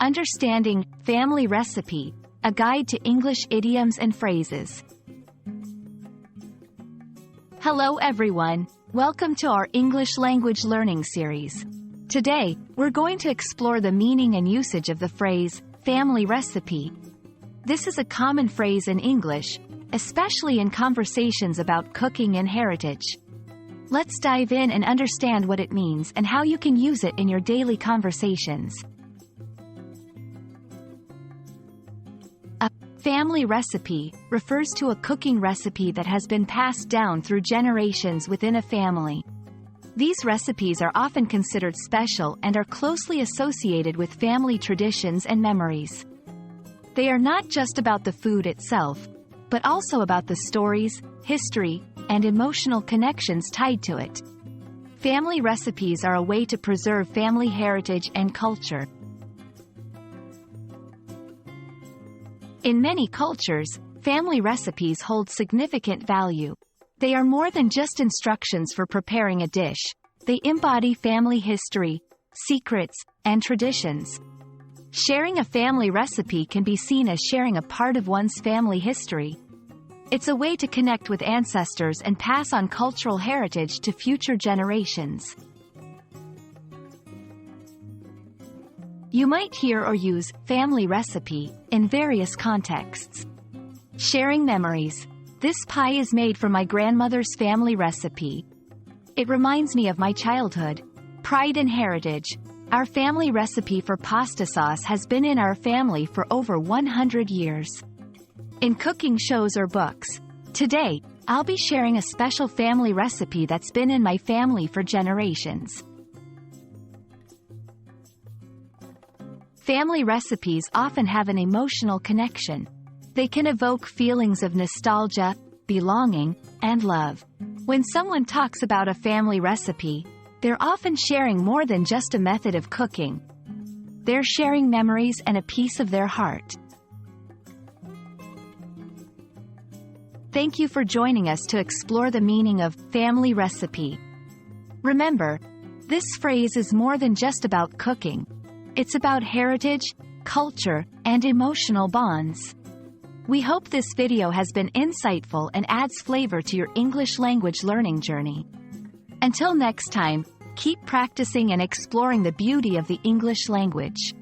Understanding Family Recipe, a guide to English idioms and phrases. Hello everyone, welcome to our English language learning series. Today, we're going to explore the meaning and usage of the phrase, family recipe. This is a common phrase in English, especially in conversations about cooking and heritage. Let's dive in and understand what it means and how you can use it in your daily conversations. A family recipe refers to a cooking recipe that has been passed down through generations within a family. These recipes are often considered special and are closely associated with family traditions and memories. They are not just about the food itself, but also about the stories, history, and emotional connections tied to it. Family recipes are a way to preserve family heritage and culture. In many cultures, family recipes hold significant value. They are more than just instructions for preparing a dish. They embody family history, secrets, and traditions. Sharing a family recipe can be seen as sharing a part of one's family history. It's a way to connect with ancestors and pass on cultural heritage to future generations. You might hear or use family recipe in various contexts. Sharing memories. This pie is made from my grandmother's family recipe. It reminds me of my childhood. Pride and heritage. Our family recipe for pasta sauce has been in our family for over 100 years. In cooking shows or books. Today, I'll be sharing a special family recipe that's been in my family for generations. Family recipes often have an emotional connection. They can evoke feelings of nostalgia, belonging, and love. When someone talks about a family recipe, they're often sharing more than just a method of cooking. They're sharing memories and a piece of their heart. Thank you for joining us to explore the meaning of family recipe. Remember, this phrase is more than just about cooking. It's about heritage, culture, and emotional bonds. We hope this video has been insightful and adds flavor to your English language learning journey. Until next time, keep practicing and exploring the beauty of the English language.